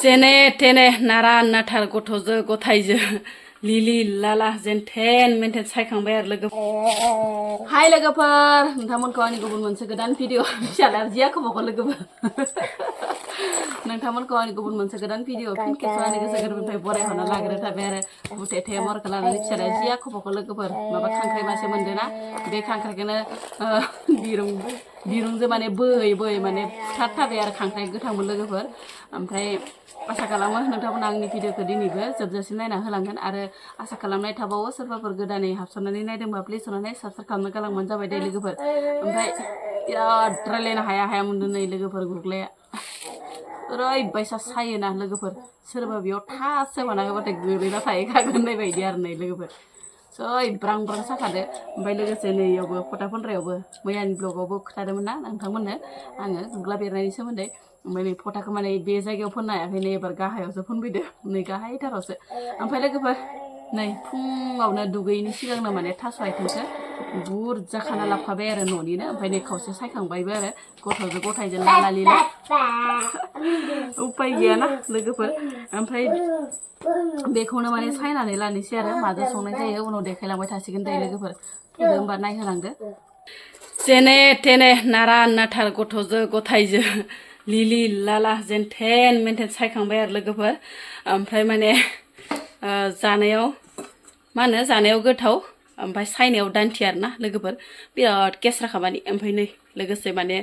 जेने तेने नारा नाथार गथ'जो गथायजो लिलि लाला जेन थेन मेनथेन सायखांबाय आरो लोगो हाय लोगोफोर नोंथांमोनखौ आंनि गुबुन मोनसे गोदान भिडिअ फिसाला जिया खबरखौ लोगोफोर नोंथांमोनखौ आंनि गुबुन मोनसे गोदान भिडिअ फिन खेबसे आंनि गोसो गोरबोनिफ्राय बरायहरना लाग्रोनाय थाबाय आरो बुथेथे मरखौ लानानै फिसाला जिया खबरखौ लोगोफोर माबा खांख्राइ मासे मोनदों ना बे खांख्राइखौनो दिरुंजों माने बोयै बोयै माने थाबाय आरो खांख्राइ गोथांमोन लोगोफोर ओमफ्राय आसा खालामो नोंथांमोना आंनि भिडिअखौ दिनैबो जोबजासिम नायना होलांगोन आरो आसा खालामनाय थाबावो सोरबाफोर गोदानै हाबसननानै नायदोंबा प्लिज अननानै साबस्क्राइब खालामनो गालांबानो जाबाय दे लोगोफोर ओमफ्राय बिराद रायलायनो हाया मोनदों नै लोगोफोर गुग्लाया ओरैबायसा सायोना लोगोफोर सोरबा बेयाव थासो बानांगौबाथाय गोलैना थाहैखागोन होननाय बायदि आरो नै लोगोफोर सै ब्रां ब्रां साखादो ओमफ्राय लोगोसे नैयावबो फटा फन्द्रायावबो मैयानि ब्लगावबो खोथादोंमोन ना नोंथांमोननो आङो गुग्ला बेरनायनि सोमोन्दै ओमफ्राय नै फटाखौ माने बे जायगायाव फोननो हायाखै नै एबार गाहायावसो फोनफैदो नै गाहायथारावसो ओमफ्राय लोगोफोर नै फुङावनो दुगैयैनि सिगांनो माने थास' आथिंखौ बुरजा खाना लाबोखाबाय आरो न'निनो ओमफ्राय नै खावसे सायखांबायबो आरो गथ'जों गथायजों लाला लिला उपाय गैयाना लोगोफोर ओमफ्राय बेखौनो माने सायनानै लानोसै आरो माजों संनाय जायो उनाव देखायलांबाय थासिगोन दे लोगोफोर फैदो होमबा नायहोलांदो जेने तेने नारा नाथार गथ'जो गथायजो लिलि लाला जेन थेन मेनथेन सायखांबाय आरो लोगोफोर ओमफ्राय माने जानायाव मा होनो जानायाव गोथाव ओमफ्राय सायनायाव दान्थि आरोना लोगोफोर बिराद केस्रा खामानि ओमफ्राय नै लोगोसे माने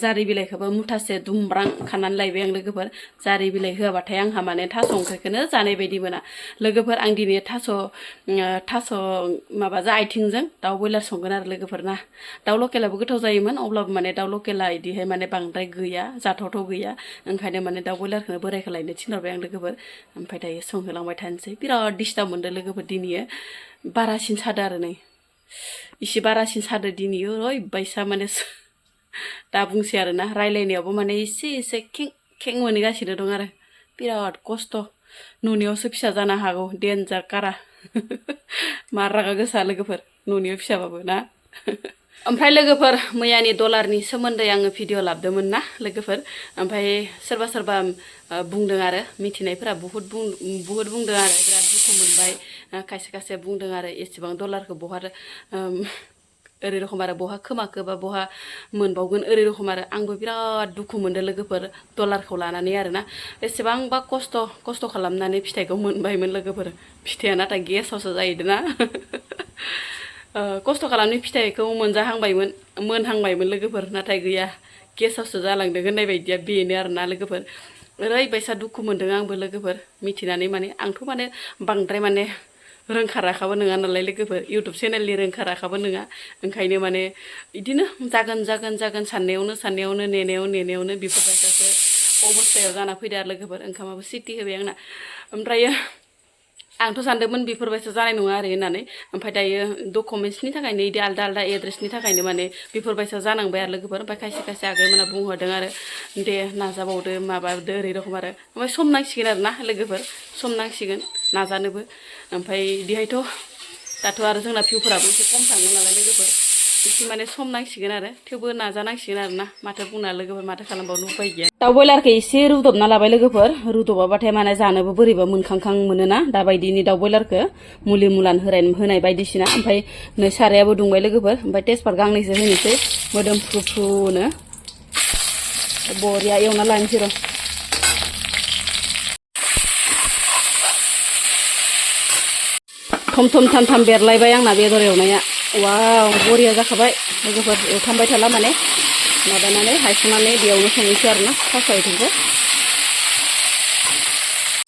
जारि बिलाइखौबो मुथासे दुमब्रां खानानै लायबाय आं लोगोफोर जारि बिलाइ होआबाथाय आंहा माने थास' ओंख्रिखौनो जानाय बायदि मोना लोगोफोर आं दिनै थास' माबाजों आथिंजों दाउ बयलार संगोन आरो लोगोफोर ना दाउ लकेलाबो गोथाव जायोमोन अब्लाबो माने दाउ लकेला इदिहाय माने बांद्राय गैया जाथावथाव गैया ओंखायनो माने दाउ बयलारखौनो बोरायखौ लायनो थिनहरबाय आं लोगोफोर ओमफ्राय दायो संहोलांबाय थानोसै बिराद डिस्टार्ब मोनदों लोगोफोर दिनैयो बारासिन सादो आरो नै इसे बारासिन सादो दिनैयो ओरैबायसा माने दा बुंसै आरोना रायलायनायावबो माने एसे खें मोनहैगासिनो दं आरो बिराद खस्थ' नुनायावसो फिसा जानो हागौ देन्जार कारा मा रागा गोसा लोगोफोर नुनायाव फिसाबाबो ना ओमफ्राय लोगोफोर मैयानि डलारनि सोमोन्दै आङो भिडिअ लाबोदोंमोन ना लोगोफोर ओमफ्राय सोरबा बुंदों आरो मिथिनायफोरा बुहुद बुंदों आरो बिराद दुखु मोनबाय खायसे बुंदों आरो एसेबां डलारखौ बहा ओरै रखम आरो बहा खोमाखो बा बहा मोनबावगोन ओरै रखम आरो आंबो बिराद दुखु मोनदों लोगोफोर डलारखौ लानानै आरोना एसेबांबा खस्थ' खालामनानै फिथाइखौ मोनबायमोन लोगोफोर फिथाइया नाथाय गेसावसो जाहैदों ना खस्थ' खालामनाय फिथाइखौ मोनहांबायमोन लोगोफोर नाथाय गैया गेसावसो जालांदों होननाय बायदिया बेनो आरोना लोगोफोर ओरैबायसा दुखु मोनदों आंबो लोगोफोर मिथिनानै माने आंथ' माने बांद्राय माने रोंखा राखाबो नङा नालाय लोगोफोर इउटुब चेनेलनि रोंखा राखाबो नङा ओंखायनो माने बिदिनो जागोन साननायावनो नेनायावनो बेफोरबायसासो अबस्थायाव जाना फैदो आरो लोगोफोर ओंखामाबो सिटि होबाय आंना ओमफ्रायो आंथ' सानदोंमोन बेफोरबायसा जानाय नङा आरो होननानै ओमफ्राय दायो डकुमेन्ट्सनि थाखायनो इदि आलदा एड्रेसनि थाखायनो माने बेफोरबायसा जानांबाय आरो लोगोफोर ओमफ्राय खायसे आगैमोना बुंहरदों आरो दे नाजाबावदो माबादो ओरै रखम आरो ओमफ्राय सम नांसिगोन आरो ना लोगोफोर सम नांसिगोन नाजानोबो ओमफ्राय बिदिहायथ' दाथ' आरो जोंना भिउफोराबो एसे खम थाङो नालाय लोगोफोर एसे माने सम नांसिगोन आरो थेवबो नाजानांसिगोन आरो ना माथो बुंना लोगोफोर माथो खालामबावनो उपाय गैया दाउ बयलारखौ एसे रुदबना लाबाय लोगोफोर रुदबाबाथाय माने जानोबो बोरैबा मोनखांखां मोनोना दाबायदिनि दाउ बयलारखौ मुलि मुलान होनाय बायदिसिना ओमफ्राय नै सारायाबो दुंबाय लोगोफोर ओमफ्राय तेजपात गांनैसो होनोसै मोदोमफ्रुनो बरिया एवना लानोसै र' थम बेरलायबाय आंना बेदर एवनाया वाव बरिया जाखाबाय लोगोफोर एवथामबाय थाला माने माबानानै हायखांनानै बेयावनो संनोसै आरोना थास' आथिंखौ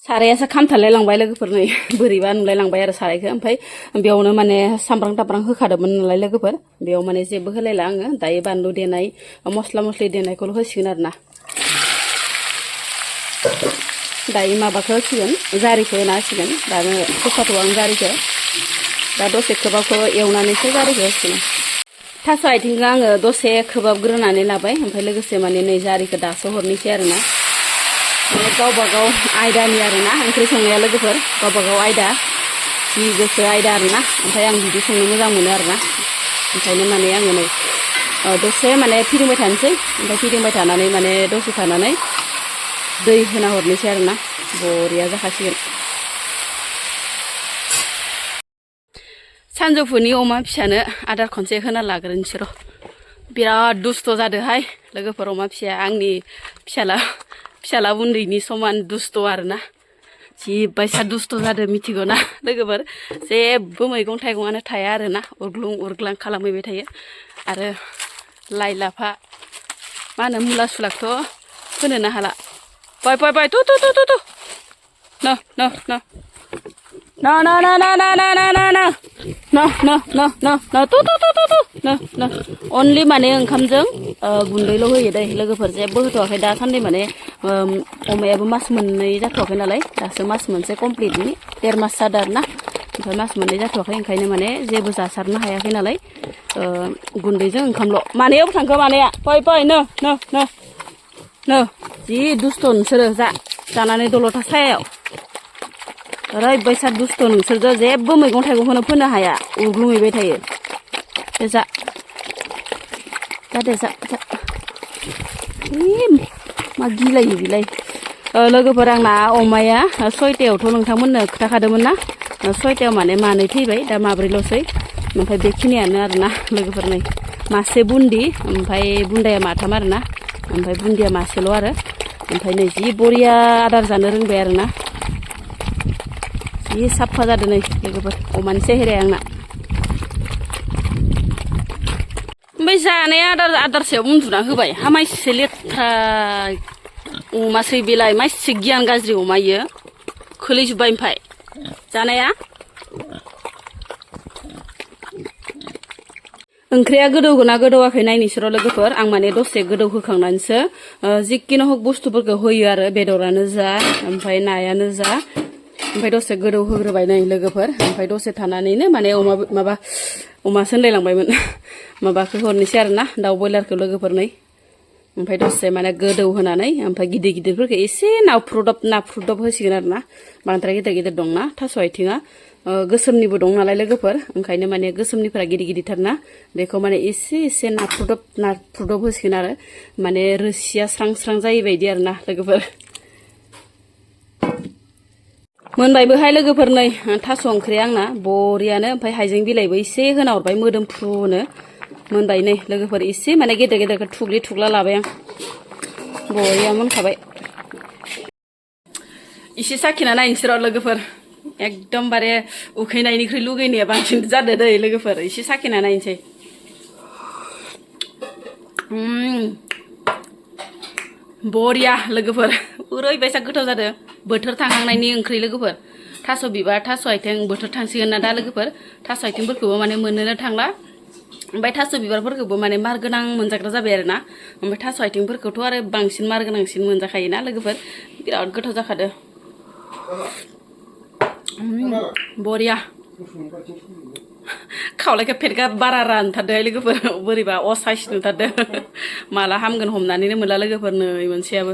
सारायासो खामथालाय लांबाय लोगोफोर नै बोरैबा नुलाय लांबाय आरो सारायखौ ओमफ्राय बेयावनो माने सामब्राम टाब्रां होखादोंमोन नालाय लोगोफोर बेयाव माने जेबो होलायला आङो दायो बानलु देनाय मस्ला मस्लि देनायखौल' होसिगोन आरोना दायो माबाखौ होसिगोन जारिखौ होना होसिगोन दानो होखाथ'आ आं जारिखौ दा दसे खोबाबखौ एवनानैसो जारिखौ होसिगोन थास' आथिंखौ आङो दसे खोबाबग्रोनानै लाबाय ओमफ्राय लोगोसे माने नै जारिखौ दासो हरनोसै आरोना माने गावबागाव आयदानि आरोना ओंख्रि संनाया लोगोफोर गावबागाव आयदा जि गोसो आयदा आरोना ओमफ्राय आं बिदि संनो मोजां मोनो आरोना ओंखायनो माने आङो नै दसे माने फिदिंबाय थानोसै ओमफ्राय फिदिंबाय थानानै माने दसे थानानै दै होना हरनोसै आरोना बरिया जाखासिगोन सानजौफुनि अमा फिसानो आदार खनसे होना लाग्रोनोसै र' बिराद दुस्थ' जादोहाय लोगोफोर अमा फिसाया आंनि फिसाला उन्दैनि समान दुस्थ' आरोना जिबायसा दुस्थ' जादों मिथिगौ ना लोगोफोर जेबो मैगं थाइगङानो थाया आरोना उरग्लुं उरग्लां खालामहैबाय थायो आरो लाइ लाफा मा होनो मुला सुलाखथ' फोनोनो हाला बाय तु न अनलि माने ओंखामजों गुन्दैल' होयो दै लोगोफोर जेबो होथ'वाखै दासान्दि माने अमायाबो मास मोननै जाथ'वाखै नालाय दासो मास मोनसे कमप्लिटनि 1.5 मास जादों आरोना ओमफ्राय मास मोननै जाथ'वाखै ओंखायनो माने जेबो जासारनो हायाखै नालाय गुन्दैजों ओंखामल' मानायाव थांखो मानाया फै नो जि दुस्थ' नोंसोरो जानानै दल'था सायाव ओरैबायसा दुस्थ' नोंसोरजों जेबो मैगं थाइगंखौनो फोनो हाया उरग्लुंहैबाय थायो जा मा गिलायो बिलाय लोगोफोर आंना अमाया 6टायावथ' नोंथांमोननो खोथाखादोंमोन ना 6टायाव माने मानै थैबाय दा माब्रैल'सै ओमफ्राय बेखिनियानो आरोना लोगोफोर नै मासे बुन्दि ओमफ्राय बुन्दाया माथाम आरोना ओमफ्राय बुन्दिया मासेल' आरो ओमफ्राय नै जि बरिया आदार जानो रोंबाय आरोना जि साफा जादों नै लोगोफोर अमानि सेहेराया आंना ओमफ्राय जानाया आदार सायाव उन्दुना होबाय हामायसे लेथ्रा अमासै बेलाय मासे गियान गाज्रि अमा इयो खोलैजोब्बाय ओमफ्राय जानाया ओंख्रिया गोदौगोना गोदौआखै नायनोसै लोगोफोर आं माने दसे गोदौ होखांनानैसो जिखिनो हक बुस्थुफोरखौ होयो आरो बेदरानो जा ओमफ्राय नायानो जा ओमफ्राय दसे गोदौ होग्रोबाय नै लोगोफोर ओमफ्राय दसे थानानैनो माने अमासो होनलायलांबायमोन माबाखौ हरनोसै आरोना दाउ बयलारखौ लोगोफोर नै ओमफ्राय दसे माने गोदौ होनानै ओमफ्राय गिदिरफोरखौ एसे नाफ्रुदब होसिगोन आरोना बांद्राय गिदिर दंना थास' आथिङा गोसोमनिबो दं नालाय लोगोफोर ओंखायनो माने गोसोमनिफ्रा गिदिरथारना बेखौ माने एसे नाफ्रुदब होसिगोन आरो माने रोसिया स्रां जायै बायदि आरोना लोगोफोर मोनबायबोहाय लोगोफोर नै थास' ओंख्रिया आंना बरियानो ओमफ्राय हाइजें बिलाइबो एसे होना हरबाय मोदोमफ्रुनो मोनबाय नै लोगोफोर एसे माने गेदेरखौ थुग्ला लाबाय आं बरिया मोनखाबाय एसे साखिना नायनोसै र' लोगोफोर एकदमबारे उखैनायनिख्रुइ लुगैनाया बांसिन जादों दै लोगोफोर एसे साखिना नायनोसै बरिया लोगोफोर ओरैबायसा गोथाव जादों बोथोर थांहांनायनि ओंख्रि लोगोफोर थास' बिबार थास' आथिं बोथोर थांसिगोन ना दा लोगोफोर थास' आथिंफोरखौबो माने मोननोनो थांला ओमफ्राय थास' बिबारफोरखौबो माने मार गोनां मोनजाग्रा जाबाय आरोना ओमफ्राय थास' आथिंफोरखौथ' आरो बांसिन मार गोनांसिन मोनजाखायोना लोगोफोर बिराद गोथाव जाखादो बरिया खावलायखौ फेरगा बारा रानथारदोहाय लोगोफोर बोरैबा असाइस नुथारदो माला हामगोन हमनानैनो मोनला लोगोफोर नै मोनसेयाबो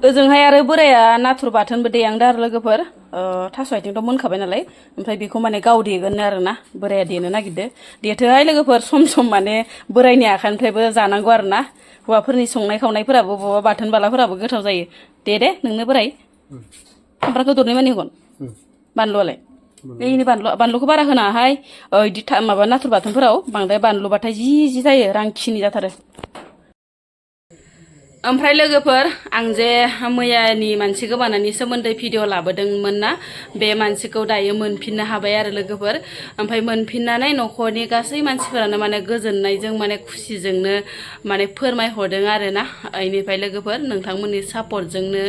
ओजोंहाय आरो बोराया नाथुर बाथोनबो देयांदो आरो लोगोफोर थास' आथिंथ' मोनखाबाय नालाय ओमफ्राय बेखौ माने गाव देगोन आरोना बोराया देनो नागिरदो देथोहाय लोगोफोर सम माने बोरायनि आखाइनिफ्रायबो जानांगौ आरोना हौवाफोरनि संनाय खावनायफोराबो बबेबा बाथोन बालाफोराबो गोथाव जायो दे नोंनो बोराय सामब्रामखौ दरनै मानि होगोन बानलुआलाय बेनि बानलुखौ बारा होनाहाय इदि माबा नाथुर बाथोनफोराव बांद्राय बानलुबाथाय जि जायो रांखिनि जाथारो ओमफ्राय लोगोफोर आं जे मैयानि मानसि गोमानायनि सोमोन्दै भिडिअ लाबोदोंमोन ना बे मानसिखौ दायो मोनफिननो हाबाय आरो लोगोफोर ओमफ्राय मोनफिननानै न'खरनि गासै मानसिफोरानो माने गोजोननायजों माने खुसिजोंनो माने फोरमायहरदों आरोना बेनिफ्राय लोगोफोर नोंथांमोननि सापर्टजोंनो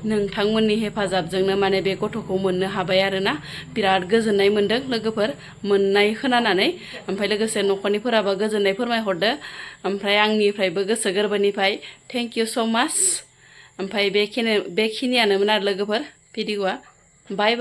नोंथांमोननि हेफाजाबजोंनो माने बे गथ'खौ मोननो हाबाय आरोना बिराद गोजोननाय मोनदों लोगोफोर मोननाय खोनानानै ओमफ्राय लोगोसे न'खरनिफोराबो गोजोननाय फोरमायहरदो ओमफ्राय आंनिफ्रायबो गोसो गोरबोनिफ्राय थेंक इउ स' माच ओमफ्राय बेखिनियानोमोन आरो लोगोफोर भिडिअ'आ बाय